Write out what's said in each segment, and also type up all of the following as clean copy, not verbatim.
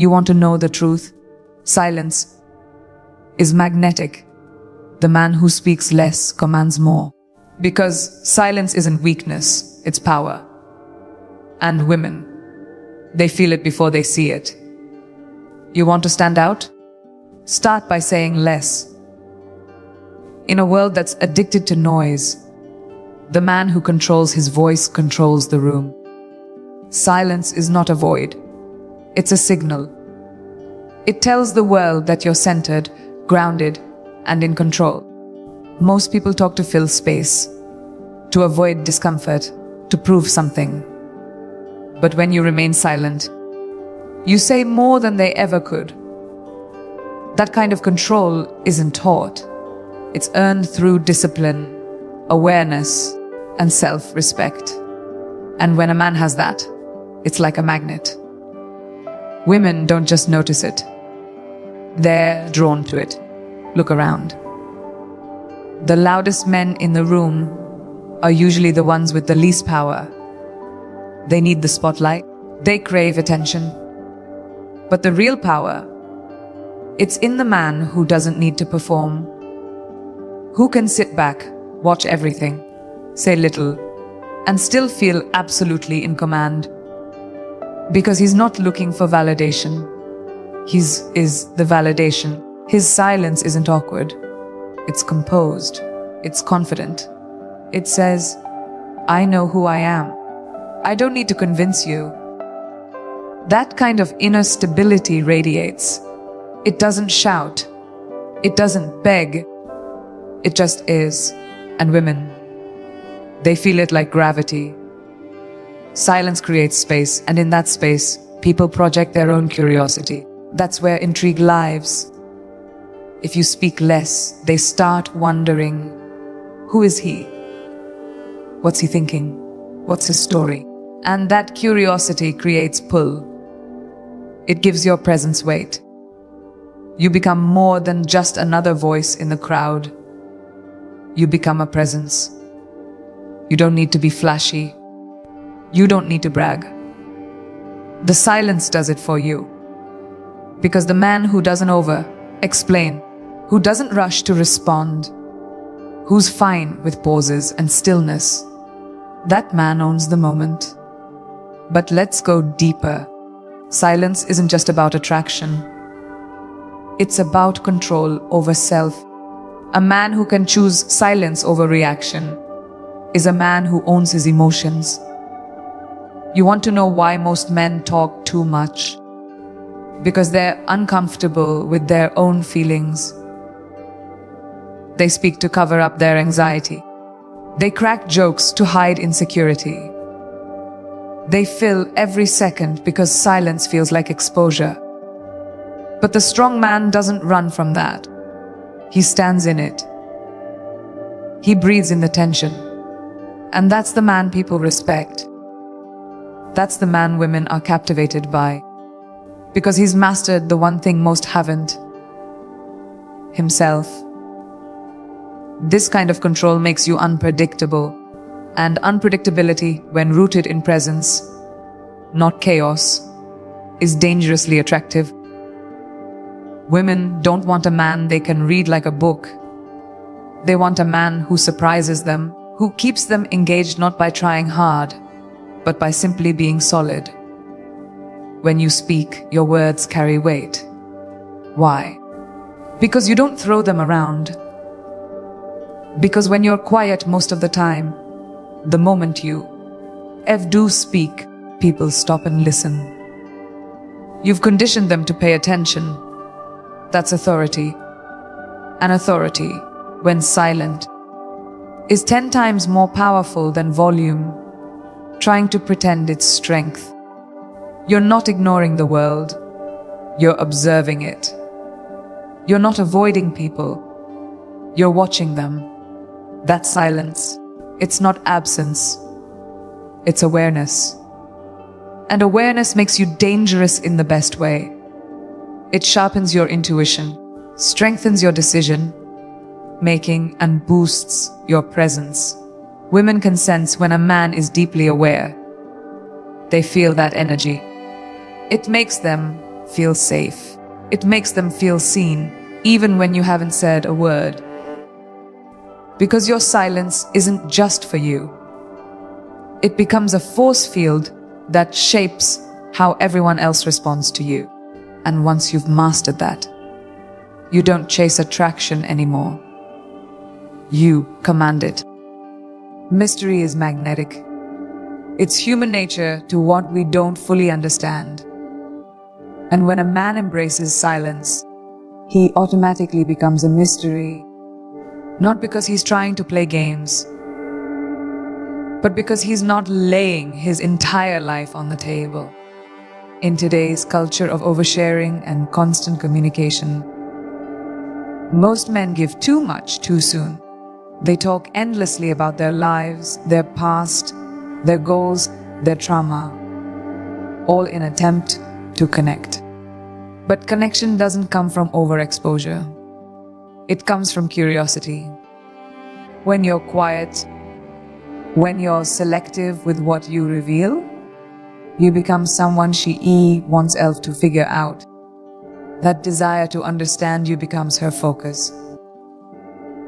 You want to know the truth? Silence is magnetic. The man who speaks less commands more. Because silence isn't weakness, it's power. And women, they feel it before they see it. You want to stand out? Start by saying less. In a world that's addicted to noise, the man who controls his voice controls the room. Silence is not a void. It's a signal. It tells the world that you're centered, grounded, and in control. Most people talk to fill space, to avoid discomfort, to prove something. But when you remain silent, you say more than they ever could. That kind of control isn't taught. It's earned through discipline, awareness, and self-respect. And when a man has that, it's like a magnet. Women don't just notice it. They're drawn to it. Look around. The loudest men in the room are usually the ones with the least power. They need the spotlight. They crave attention. But the real power, it's in the man who doesn't need to perform, who can sit back, watch everything, say little, and still feel absolutely in command. Because he's not looking for validation. His is the validation. His silence isn't awkward. It's composed. It's confident. It says, I know who I am. I don't need to convince you. That kind of inner stability radiates. It doesn't shout. It doesn't beg. It just is. And women, they feel it like gravity. Silence creates space, and in that space, people project their own curiosity. That's where intrigue lives. If you speak less, they start wondering, who is he? What's he thinking? What's his story? And that curiosity creates pull. It gives your presence weight. You become more than just another voice in the crowd. You become a presence. You don't need to be flashy. You don't need to brag. The silence does it for you. Because the man who doesn't over-explain, who doesn't rush to respond, who's fine with pauses and stillness, that man owns the moment. But let's go deeper. Silence isn't just about attraction. It's about control over self. A man who can choose silence over reaction is a man who owns his emotions. You want to know why most men talk too much? Because they're uncomfortable with their own feelings. They speak to cover up their anxiety. They crack jokes to hide insecurity. They fill every second because silence feels like exposure. But the strong man doesn't run from that. He stands in it. He breathes in the tension. And that's the man people respect. That's the man women are captivated by. Because he's mastered the one thing most haven't: himself. This kind of control makes you unpredictable. And unpredictability, when rooted in presence, not chaos, is dangerously attractive. Women don't want a man they can read like a book. They want a man who surprises them, who keeps them engaged not by trying hard, but by simply being solid. When you speak, your words carry weight. Why? Because you don't throw them around. Because when you're quiet most of the time, the moment you do speak, people stop and listen. You've conditioned them to pay attention. That's authority. And authority, when silent, is 10 times more powerful than volume, trying to pretend it's strength. You're not ignoring the world. You're observing it. You're not avoiding people. You're watching them. That's silence. It's not absence. It's awareness. And awareness makes you dangerous in the best way. It sharpens your intuition, strengthens your decision making, and boosts your presence. Women can sense when a man is deeply aware. They feel that energy. It makes them feel safe. It makes them feel seen, even when you haven't said a word. Because your silence isn't just for you. It becomes a force field that shapes how everyone else responds to you. And once you've mastered that, you don't chase attraction anymore. You command it. Mystery is magnetic. It's human nature to what we don't fully understand. And when a man embraces silence, he automatically becomes a mystery. Not because he's trying to play games, but because he's not laying his entire life on the table. In today's culture of oversharing and constant communication, most men give too much too soon. They talk endlessly about their lives, their past, their goals, their trauma, all in an attempt to connect. But connection doesn't come from overexposure. It comes from curiosity. When you're quiet, when you're selective with what you reveal, you become someone she wants else to figure out. That desire to understand you becomes her focus.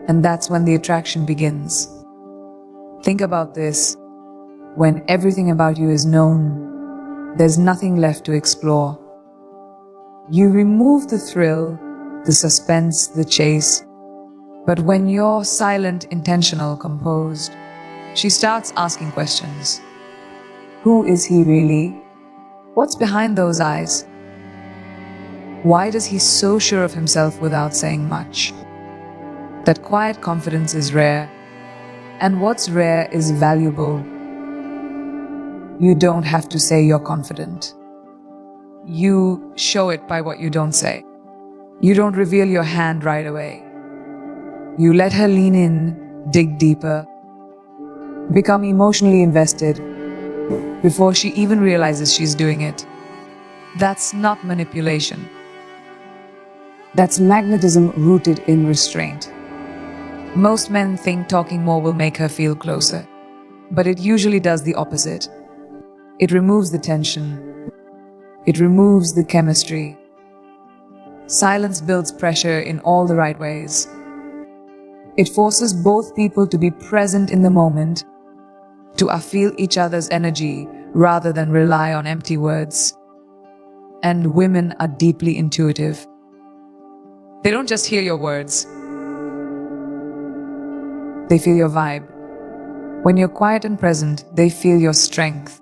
And that's when the attraction begins. Think about this. When everything about you is known, there's nothing left to explore. You remove the thrill, the suspense, the chase. But when you're silent, intentional, composed, she starts asking questions. Who is he really? What's behind those eyes? Why does he so sure of himself without saying much? That quiet confidence is rare, and what's rare is valuable. You don't have to say you're confident. You show it by what you don't say. You don't reveal your hand right away. You let her lean in, dig deeper, become emotionally invested before she even realizes she's doing it. That's not manipulation. That's magnetism rooted in restraint. Most men think talking more will make her feel closer, but it usually does the opposite. It removes the tension. It removes the chemistry. Silence builds pressure in all the right ways. It forces both people to be present in the moment, to feel each other's energy rather than rely on empty words. And women are deeply intuitive. They don't just hear your words. They feel your vibe. When you're quiet and present, they feel your strength.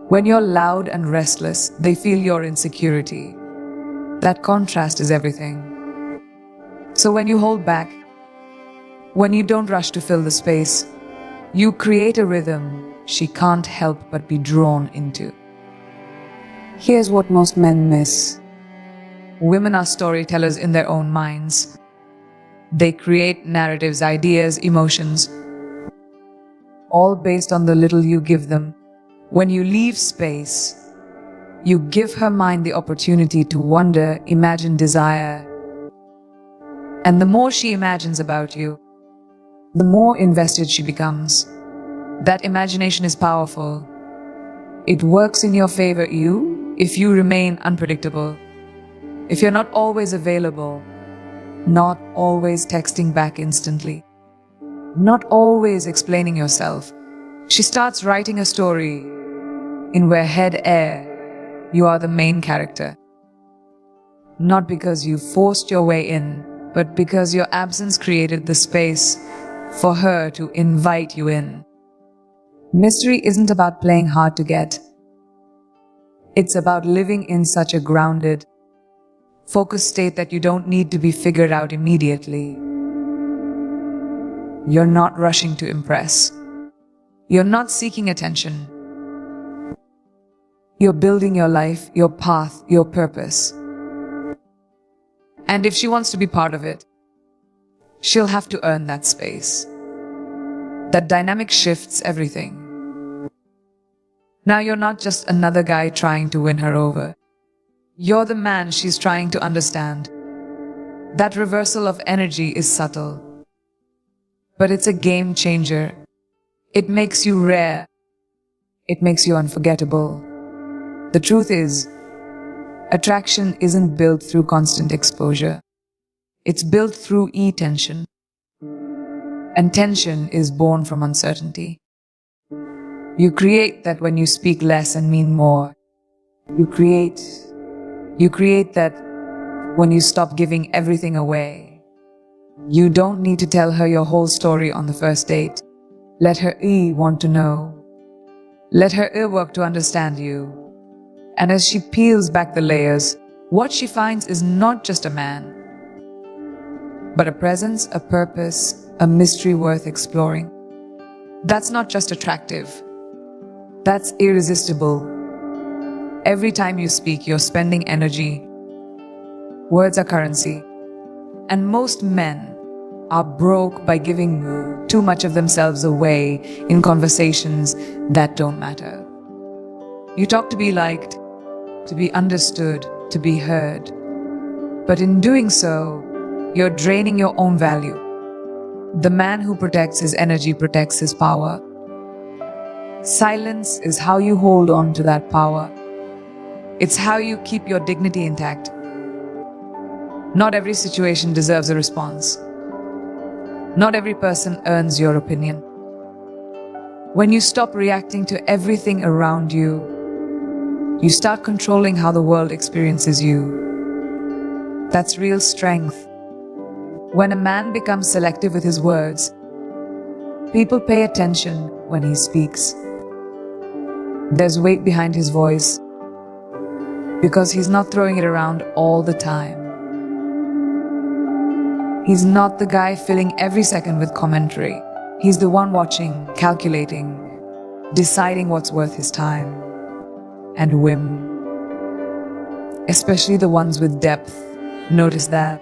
When you're loud and restless, they feel your insecurity. That contrast is everything. So when you hold back, when you don't rush to fill the space, you create a rhythm she can't help but be drawn into. Here's what most men miss. Women are storytellers in their own minds. They create narratives, ideas, emotions, all based on the little you give them. When you leave space, you give her mind the opportunity to wonder, imagine, desire. And the more she imagines about you, the more invested she becomes. That imagination is powerful. It works in your favor, if you remain unpredictable. If you're not always available, not always texting back instantly, not always explaining yourself. She starts writing a story in where head air, you are the main character. Not because you forced your way in, but because your absence created the space for her to invite you in. Mystery isn't about playing hard to get. It's about living in such a grounded, focused state that you don't need to be figured out immediately. You're not rushing to impress. You're not seeking attention. You're building your life, your path, your purpose. And if she wants to be part of it, she'll have to earn that space. That dynamic shifts everything. Now you're not just another guy trying to win her over. You're the man she's trying to understand. That reversal of energy is subtle, but it's a game changer. It makes you rare. It makes you unforgettable. The truth is, Attraction isn't built through constant exposure. It's built through tension. And tension is born from uncertainty. You create that when you speak less and mean more. You create that when you stop giving everything away. You don't need to tell her your whole story on the first date. Let her want to know. Let her work to understand you. And as she peels back the layers, what she finds is not just a man, but a presence, a purpose, a mystery worth exploring. That's not just attractive. That's irresistible. Every time you speak, you're spending energy. Words are currency. And most men are broke by giving too much of themselves away in conversations that don't matter. You talk to be liked, to be understood, to be heard. But in doing so, you're draining your own value. The man who protects his energy protects his power. Silence is how you hold on to that power. It's how you keep your dignity intact. Not every situation deserves a response. Not every person earns your opinion. When you stop reacting to everything around you, you start controlling how the world experiences you. That's real strength. When a man becomes selective with his words, people pay attention when he speaks. There's weight behind his voice because he's not throwing it around all the time. He's not the guy filling every second with commentary. He's the one watching, calculating, deciding what's worth his time and whim. Especially the ones with depth. Notice that.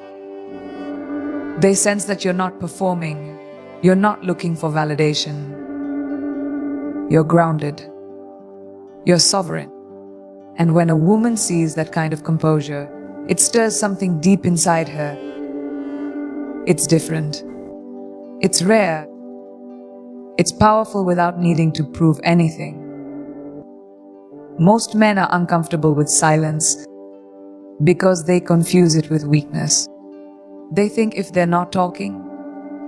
They sense that you're not performing. You're not looking for validation. You're grounded. You're sovereign. And when a woman sees that kind of composure, it stirs something deep inside her. It's different. It's rare. It's powerful without needing to prove anything. Most men are uncomfortable with silence because they confuse it with weakness. They think if they're not talking,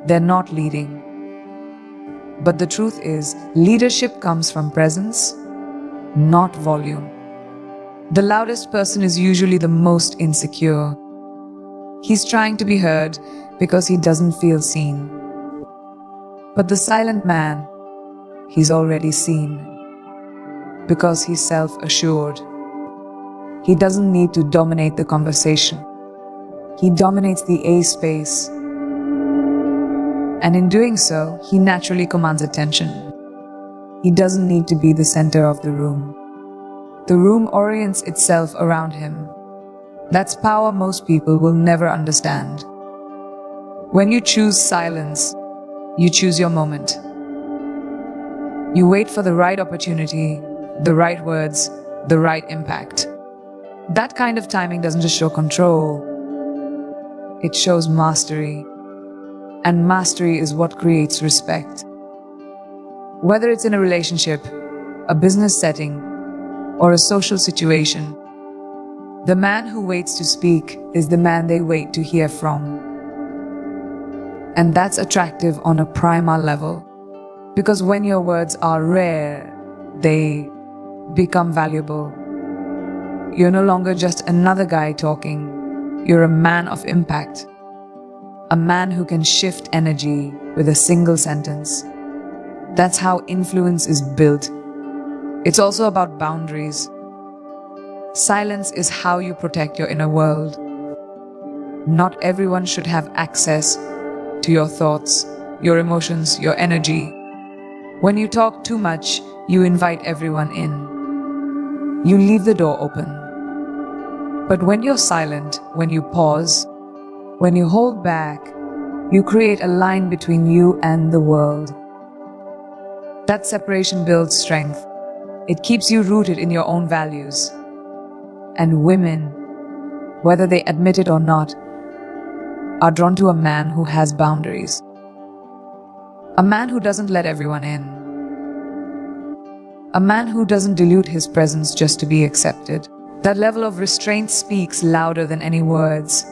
they're not leading. But the truth is, leadership comes from presence, not volume. The loudest person is usually the most insecure. He's trying to be heard because he doesn't feel seen. But the silent man, he's already seen because he's self-assured. He doesn't need to dominate the conversation. He dominates the A space. And in doing so, he naturally commands attention. He doesn't need to be the center of the room. The room orients itself around him. That's power most people will never understand. When you choose silence, you choose your moment. You wait for the right opportunity, the right words, the right impact. That kind of timing doesn't just show control. It shows mastery. And mastery is what creates respect. Whether it's in a relationship, a business setting, or a social situation, the man who waits to speak is the man they wait to hear from. And that's attractive on a primal level, because when your words are rare, they become valuable. You're no longer just another guy talking. You're a man of impact. A man who can shift energy with a single sentence. That's how influence is built. It's also about boundaries. Silence is how you protect your inner world. Not everyone should have access to your thoughts, your emotions, your energy. When you talk too much, you invite everyone in. You leave the door open. But when you're silent, when you pause, when you hold back, you create a line between you and the world. That separation builds strength. It keeps you rooted in your own values. And women, whether they admit it or not, are drawn to a man who has boundaries. A man who doesn't let everyone in. A man who doesn't dilute his presence just to be accepted. That level of restraint speaks louder than any words.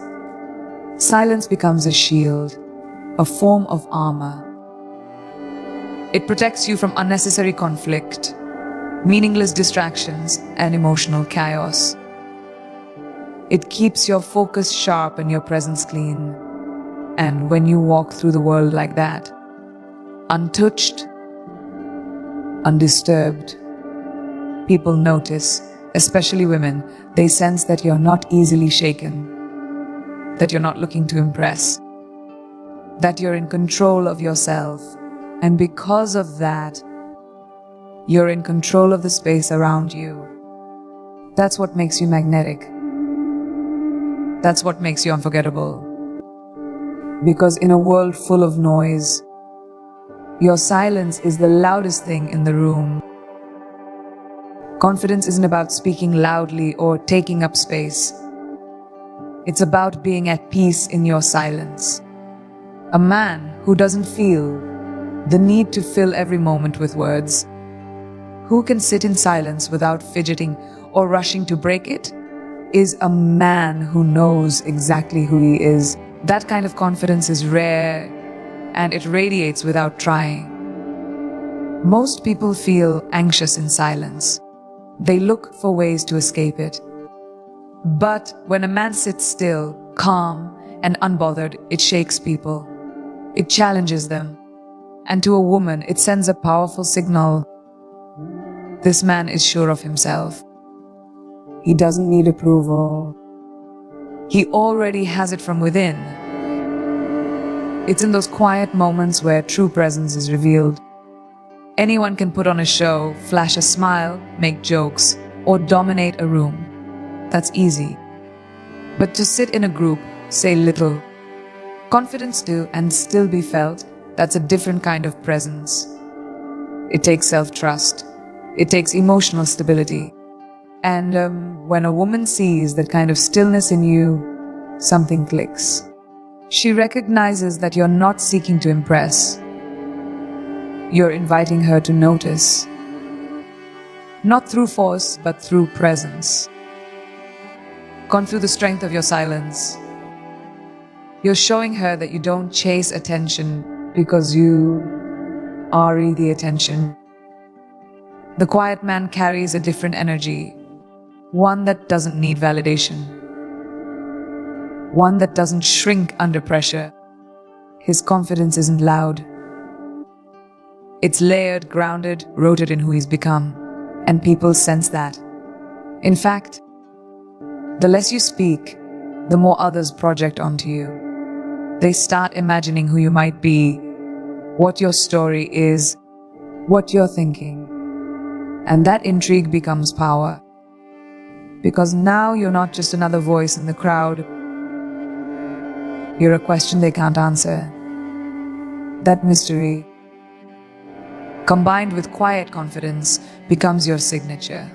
Silence becomes a shield, a form of armor. It protects you from unnecessary conflict, meaningless distractions, and emotional chaos. It keeps your focus sharp and your presence clean. And when you walk through the world like that, untouched, undisturbed, people notice, especially women. They sense that you're not easily shaken, that you're not looking to impress, that you're in control of yourself. And because of that, you're in control of the space around you. That's what makes you magnetic. That's what makes you unforgettable. Because in a world full of noise, your silence is the loudest thing in the room. Confidence isn't about speaking loudly or taking up space. It's about being at peace in your silence. A man who doesn't feel the need to fill every moment with words, who can sit in silence without fidgeting or rushing to break it, is a man who knows exactly who he is. That kind of confidence is rare, and it radiates without trying. Most people feel anxious in silence. They look for ways to escape it. But when a man sits still, calm, and unbothered, it shakes people. It challenges them. And to a woman, it sends a powerful signal. This man is sure of himself. He doesn't need approval. He already has it from within. It's in those quiet moments where true presence is revealed. Anyone can put on a show, flash a smile, make jokes, or dominate a room. That's easy. But to sit in a group, say little, confidence too, and still be felt, that's a different kind of presence. It takes self-trust. It takes emotional stability. And when a woman sees that kind of stillness in you, something clicks. She recognizes that you're not seeking to impress. You're inviting her to notice. Not through force, but through presence. Gone through the strength of your silence. You're showing her that you don't chase attention because you are the attention. The quiet man carries a different energy, one that doesn't need validation, one that doesn't shrink under pressure. His confidence isn't loud. It's layered, grounded, rooted in who he's become, and people sense that. In fact, the less you speak, the more others project onto you. They start imagining who you might be, what your story is, what you're thinking. And that intrigue becomes power. Because now you're not just another voice in the crowd. You're a question they can't answer. That mystery, combined with quiet confidence, becomes your signature.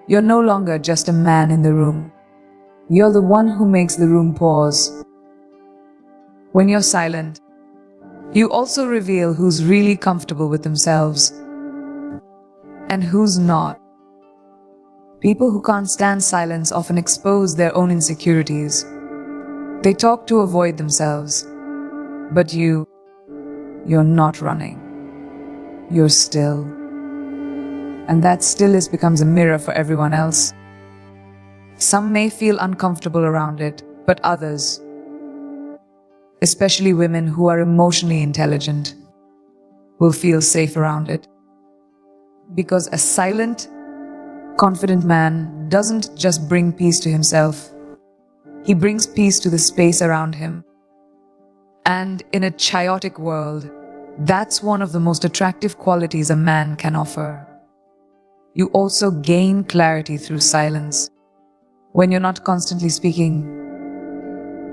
You're no longer just a man in the room. You're the one who makes the room pause. When you're silent, you also reveal who's really comfortable with themselves and who's not. People who can't stand silence often expose their own insecurities. They talk to avoid themselves. But you're not running. You're still. And that stillness becomes a mirror for everyone else. Some may feel uncomfortable around it, but others, especially women who are emotionally intelligent, will feel safe around it. Because a silent, confident man doesn't just bring peace to himself. He brings peace to the space around him. And in a chaotic world, that's one of the most attractive qualities a man can offer. You also gain clarity through silence. When you're not constantly speaking,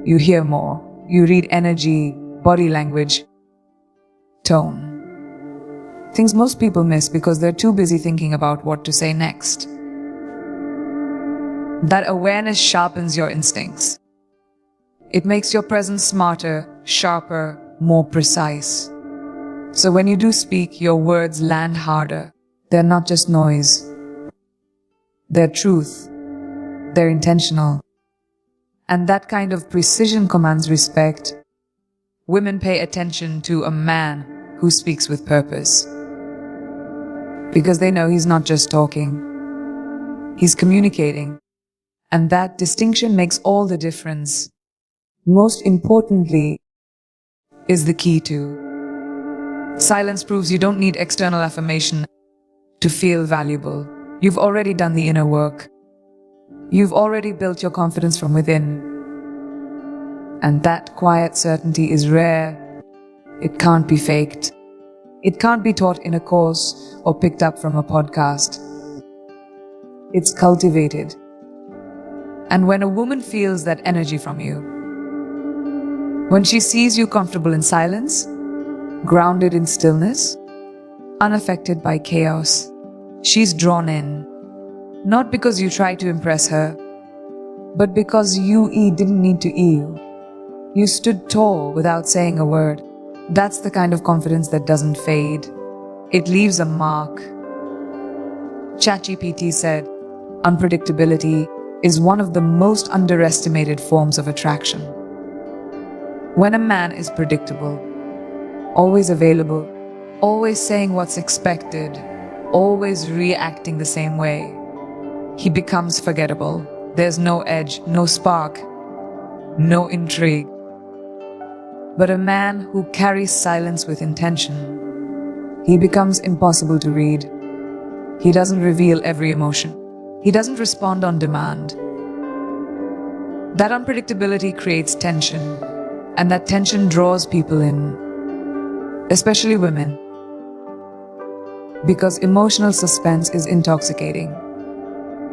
you hear more. You read energy, body language, tone. Things most people miss because they're too busy thinking about what to say next. That awareness sharpens your instincts. It makes your presence smarter, sharper, more precise. So when you do speak, your words land harder. They're not just noise. They're truth. They're intentional. And that kind of precision commands respect. Women pay attention to a man who speaks with purpose. Because they know he's not just talking, he's communicating. And that distinction makes all the difference. Most importantly, is the key to. Silence proves you don't need external affirmation to feel valuable. You've already done the inner work. You've already built your confidence from within. And that quiet certainty is rare. It can't be faked. It can't be taught in a course or picked up from a podcast. It's cultivated. And when a woman feels that energy from you, when she sees you comfortable in silence, grounded in stillness, unaffected by chaos, she's drawn in. Not because you tried to impress her, but because you didn't need to you. You stood tall without saying a word. That's the kind of confidence that doesn't fade. It leaves a mark. ChatGPT said, unpredictability is one of the most underestimated forms of attraction. When a man is predictable, always available, always saying what's expected, always reacting the same way, he becomes forgettable. There's no edge, no spark, no intrigue. But a man who carries silence with intention, he becomes impossible to read. He doesn't reveal every emotion. He doesn't respond on demand. That unpredictability creates tension, and that tension draws people in, especially women, because emotional suspense is intoxicating.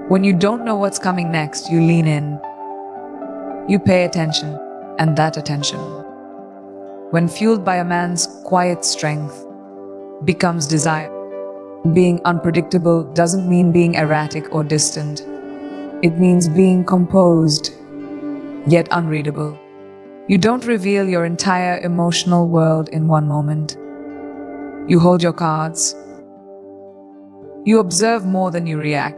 When you don't know what's coming next, you lean in. You pay attention, and that attention, when fueled by a man's quiet strength, becomes desire. Being unpredictable doesn't mean being erratic or distant. It means being composed, yet unreadable. You don't reveal your entire emotional world in one moment. You hold your cards. You observe more than you react.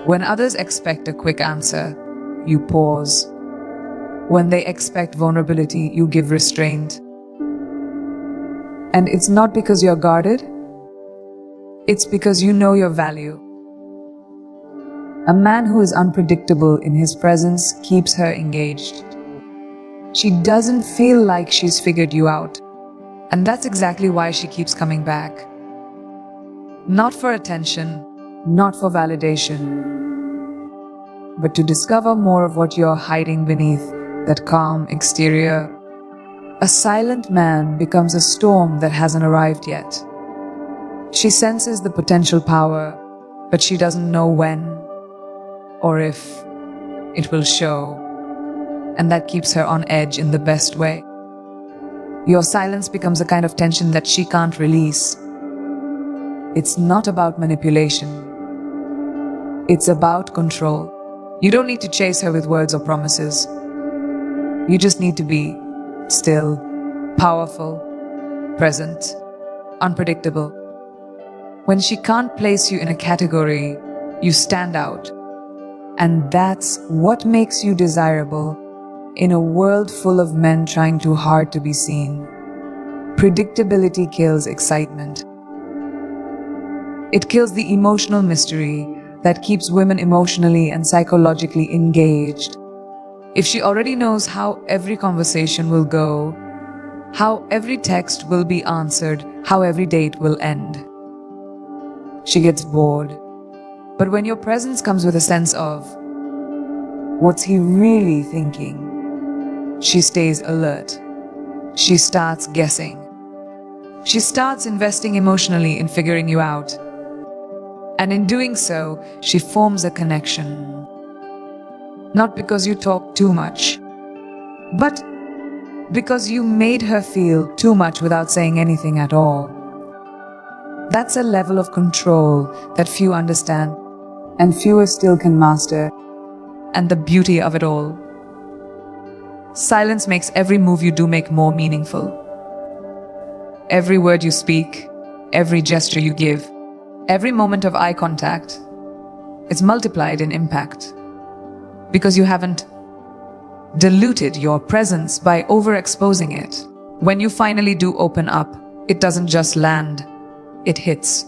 When others expect a quick answer, you pause. When they expect vulnerability, you give restraint. And it's not because you're guarded. It's because you know your value. A man who is unpredictable in his presence keeps her engaged. She doesn't feel like she's figured you out. And that's exactly why she keeps coming back. Not for attention, not for validation, but to discover more of what you're hiding beneath that calm exterior. A silent man becomes a storm that hasn't arrived yet. She senses the potential power, but she doesn't know when or if it will show. And that keeps her on edge in the best way. Your silence becomes a kind of tension that she can't release. It's not about manipulation. It's about control. You don't need to chase her with words or promises. You just need to be still, powerful, present, unpredictable. When she can't place you in a category, you stand out. And that's what makes you desirable in a world full of men trying too hard to be seen. Predictability kills excitement. It kills the emotional mystery that keeps women emotionally and psychologically engaged. If she already knows how every conversation will go, how every text will be answered, how every date will end, she gets bored. But when your presence comes with a sense of, what's he really thinking? She stays alert. She starts guessing. She starts investing emotionally in figuring you out. And in doing so, she forms a connection. Not because you talk too much, but because you made her feel too much without saying anything at all. That's a level of control that few understand, and fewer still can master. And the beauty of it all, silence makes every move you do make more meaningful. Every word you speak, every gesture you give, every moment of eye contact, it's multiplied in impact. because you haven't diluted your presence by overexposing it. When you finally do open up, it doesn't just land, it hits.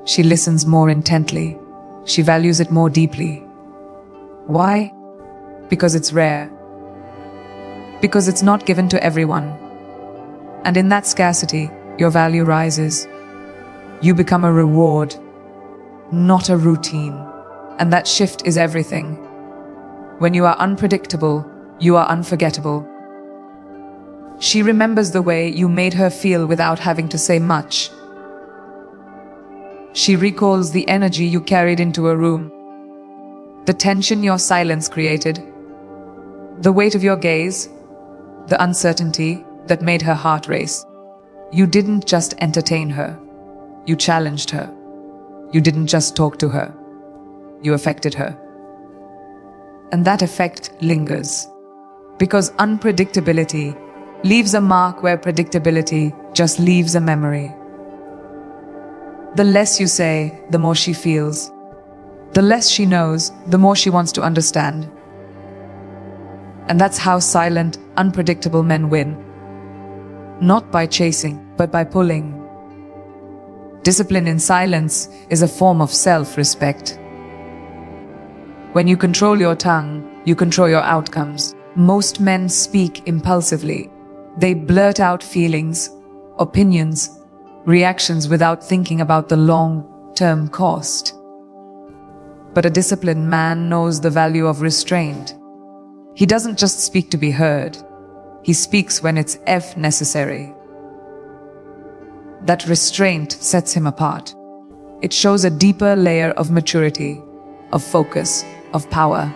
She listens more intently. She values it more deeply. Why? Because it's rare. Because it's not given to everyone. And in that scarcity, your value rises. You become a reward, not a routine. And that shift is everything. When you are unpredictable, you are unforgettable. She remembers the way you made her feel without having to say much. She recalls the energy you carried into a room, the tension your silence created, the weight of your gaze, the uncertainty that made her heart race. You didn't just entertain her, you challenged her. You didn't just talk to her, you affected her. And that effect lingers, because unpredictability leaves a mark where predictability just leaves a memory. The less you say, the more she feels. The less she knows, the more she wants to understand. And that's how silent, unpredictable men win. Not by chasing, but by pulling. Discipline in silence is a form of self-respect. When you control your tongue, you control your outcomes. Most men speak impulsively. They blurt out feelings, opinions, reactions without thinking about the long-term cost. But a disciplined man knows the value of restraint. He doesn't just speak to be heard. He speaks when it's necessary. That restraint sets him apart. It shows a deeper layer of maturity, of focus, of power.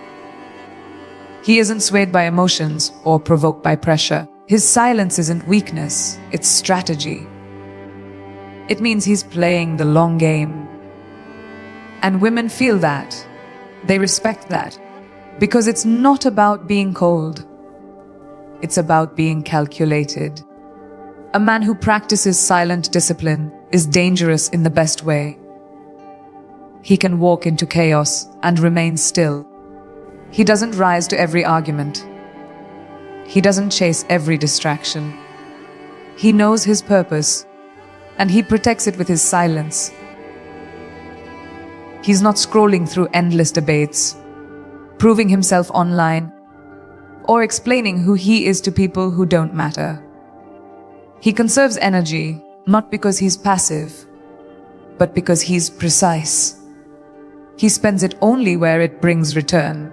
He isn't swayed by emotions or provoked by pressure. His silence isn't weakness, it's strategy. It means he's playing the long game. And women feel that. They respect that. Because it's not about being cold. It's about being calculated. A man who practices silent discipline is dangerous in the best way. He can walk into chaos and remain still. He doesn't rise to every argument. He doesn't chase every distraction. He knows his purpose, and he protects it with his silence. He's not scrolling through endless debates, proving himself online, or explaining who he is to people who don't matter. He conserves energy, not because he's passive, but because he's precise. He spends it only where it brings return.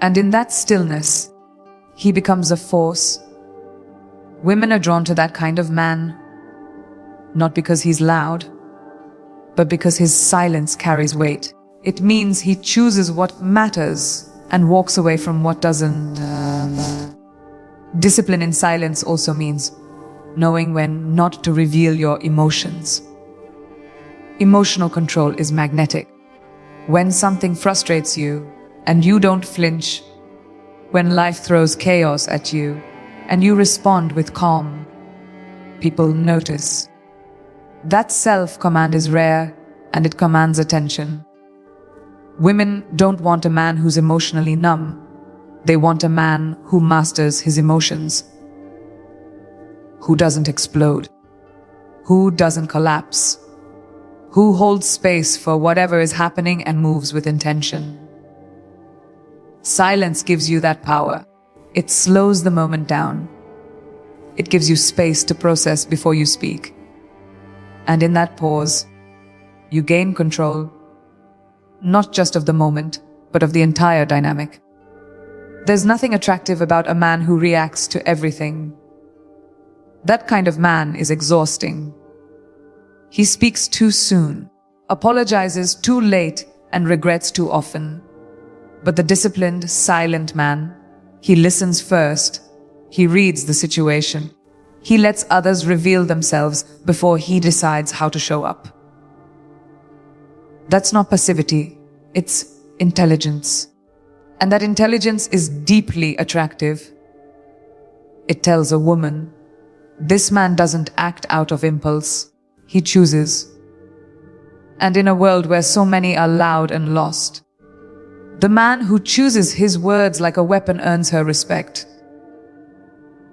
And in that stillness, he becomes a force. Women are drawn to that kind of man, not because he's loud, but because his silence carries weight. It means he chooses what matters and walks away from what doesn't. Discipline in silence also means knowing when not to reveal your emotions. Emotional control is magnetic. When something frustrates you and you don't flinch, when life throws chaos at you and you respond with calm, people notice. That self-command is rare and it commands attention. Women don't want a man who's emotionally numb. They want a man who masters his emotions, who doesn't explode, who doesn't collapse, who holds space for whatever is happening and moves with intention. Silence gives you that power. It slows the moment down. It gives you space to process before you speak. And in that pause, you gain control, not just of the moment, but of the entire dynamic. There's nothing attractive about a man who reacts to everything. That kind of man is exhausting. He speaks too soon, apologizes too late, and regrets too often. But the disciplined, silent man, he listens first. He reads the situation. He lets others reveal themselves before he decides how to show up. That's not passivity, it's intelligence. And that intelligence is deeply attractive. It tells a woman, this man doesn't act out of impulse, he chooses. And in a world where so many are loud and lost, The man who chooses his words like a weapon earns her respect,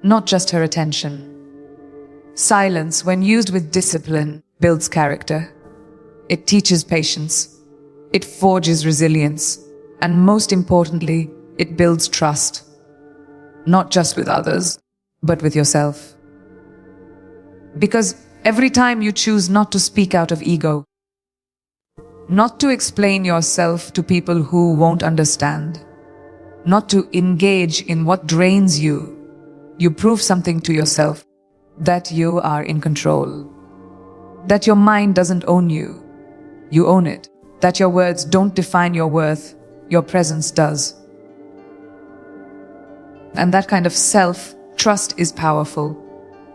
not just her attention. Silence, when used with discipline, builds character. It teaches patience. It forges resilience. And most importantly, it builds trust. Not just with others, but with yourself. Because every time you choose not to speak out of ego, not to explain yourself to people who won't understand, not to engage in what drains you, you prove something to yourself, that you are in control, that your mind doesn't own you, you own it, that your words don't define your worth, your presence does. And that kind of self-trust is powerful.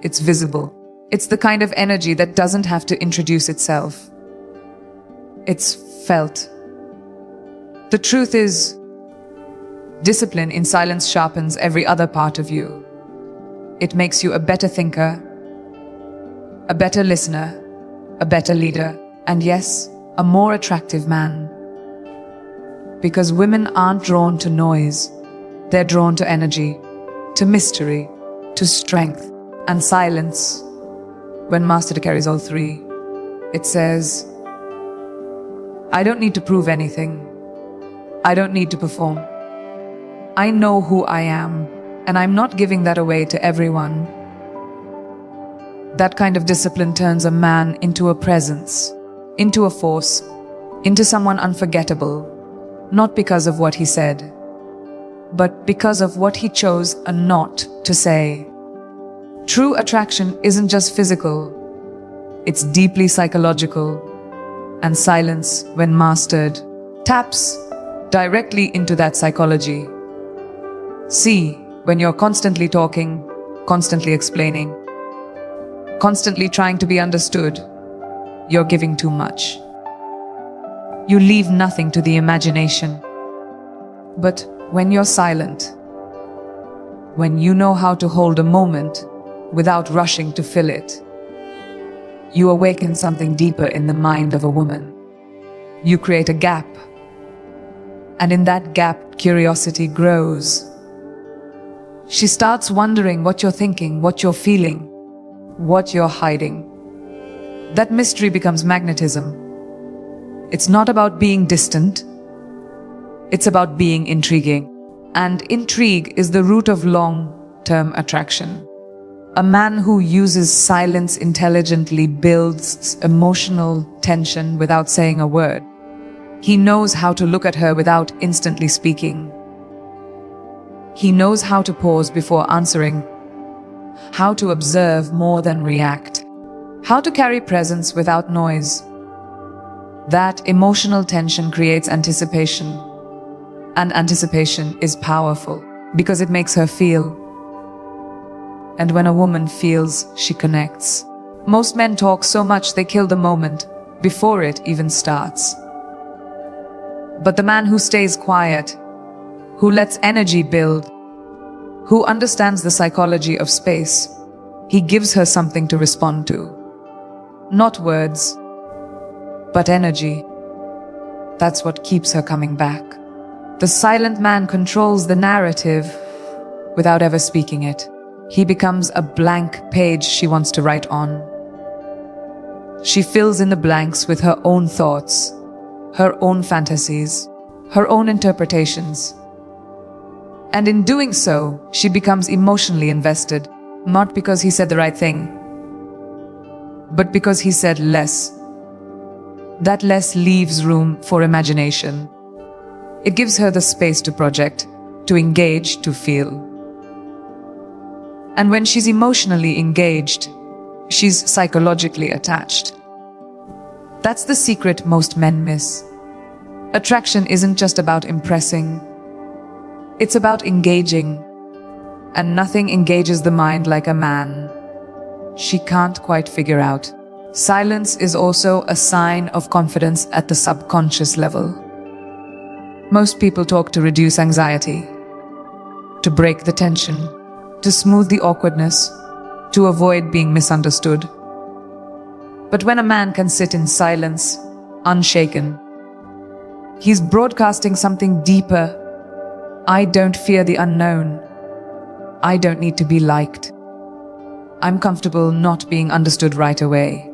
It's visible. It's the kind of energy that doesn't have to introduce itself. It's felt. The truth is, discipline in silence sharpens every other part of you. It makes you a better thinker, a better listener, a better leader, and yes, a more attractive man. Because women aren't drawn to noise. They're drawn to energy, to mystery, to strength, and silence. When mastered carries all three, it says, I don't need to prove anything. I don't need to perform. I know who I am, and I'm not giving that away to everyone. That kind of discipline turns a man into a presence, into a force, into someone unforgettable, not because of what he said, but because of what he chose not to say. True attraction isn't just physical, it's deeply psychological, and silence, when mastered, taps directly into that psychology. See, when you're constantly talking, constantly explaining, constantly trying to be understood, you're giving too much. You leave nothing to the imagination. But when you're silent, when you know how to hold a moment without rushing to fill it, you awaken something deeper in the mind of a woman. You create a gap. And in that gap, curiosity grows. She starts wondering what you're thinking, what you're feeling, what you're hiding. That mystery becomes magnetism. It's not about being distant. It's about being intriguing. And intrigue is the root of long-term attraction. A man who uses silence intelligently builds emotional tension without saying a word. He knows how to look at her without instantly speaking. He knows how to pause before answering, how to observe more than react, how to carry presence without noise. That emotional tension creates anticipation. And anticipation is powerful because it makes her feel. And when a woman feels, she connects. Most men talk so much they kill the moment before it even starts. But the man who stays quiet, who lets energy build, who understands the psychology of space, he gives her something to respond to. Not words, but energy. That's what keeps her coming back. The silent man controls the narrative without ever speaking it. He becomes a blank page she wants to write on. She fills in the blanks with her own thoughts, her own fantasies, her own interpretations. And in doing so, she becomes emotionally invested, not because he said the right thing, but because he said less. That less leaves room for imagination. It gives her the space to project, to engage, to feel. And when she's emotionally engaged, she's psychologically attached. That's the secret most men miss. Attraction isn't just about impressing. It's about engaging. And nothing engages the mind like a man. She can't quite figure out. Silence is also a sign of confidence at the subconscious level. Most people talk to reduce anxiety, to break the tension, to smooth the awkwardness, to avoid being misunderstood. But when a man can sit in silence, unshaken, He's broadcasting something deeper. I don't fear the unknown. I don't need to be liked. I'm comfortable not being understood right away.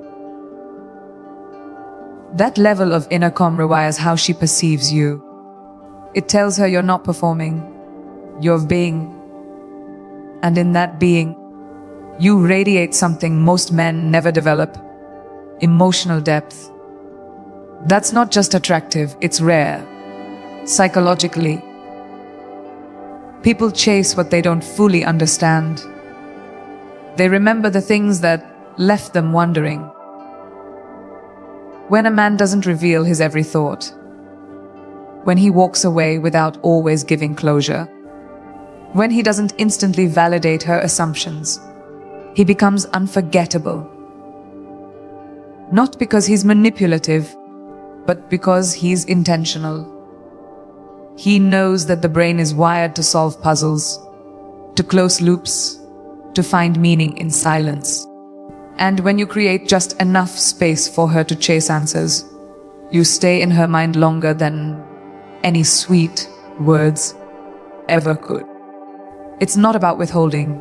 That level of inner calm rewires how she perceives you. It tells her you're not performing, you're being. And in that being, you radiate something most men never develop: emotional depth. That's not just attractive, it's rare. Psychologically, people chase what they don't fully understand. They remember the things that left them wondering. When a man doesn't reveal his every thought, when he walks away without always giving closure, when he doesn't instantly validate her assumptions, he becomes unforgettable. Not because he's manipulative, but because he's intentional. He knows that the brain is wired to solve puzzles, to close loops, to find meaning in silence. And when you create just enough space for her to chase answers, you stay in her mind longer than any sweet words ever could. It's not about withholding.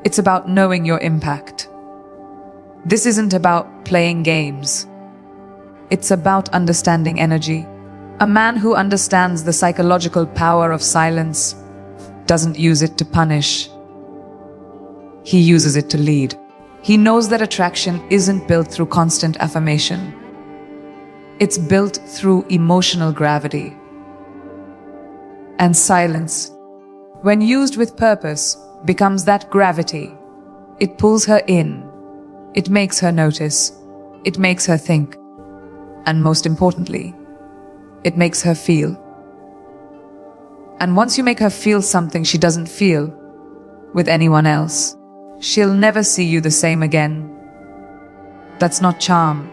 It's about knowing your impact. This isn't about playing games. It's about understanding energy. A man who understands the psychological power of silence doesn't use it to punish. He uses it to lead. He knows that attraction isn't built through constant affirmation. It's built through emotional gravity. And silence, when used with purpose, becomes that gravity. It pulls her in. It makes her notice. It makes her think. And most importantly, it makes her feel. And once you make her feel something she doesn't feel with anyone else, she'll never see you the same again. That's not charm.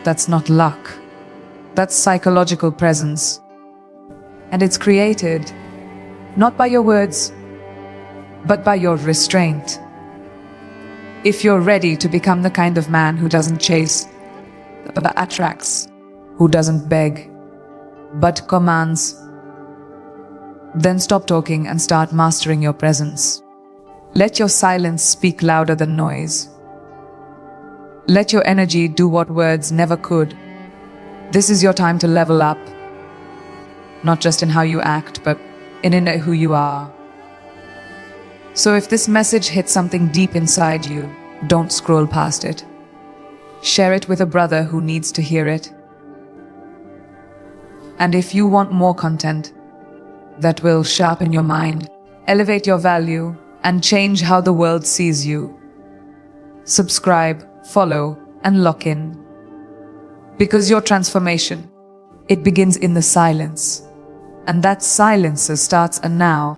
That's not luck. That's psychological presence. And it's created not by your words, but by your restraint. If you're ready to become the kind of man who doesn't chase, but attracts, who doesn't beg, but commands, then stop talking and start mastering your presence. Let your silence speak louder than noise. Let your energy do what words never could. This is your time to level up, not just in how you act, but in who you are. So if this message hits something deep inside you, don't scroll past it. Share it with a brother who needs to hear it. And if you want more content that will sharpen your mind, elevate your value, and change how the world sees you, subscribe, follow, and lock in. Because your transformation, it begins in the silence. And that silence starts now.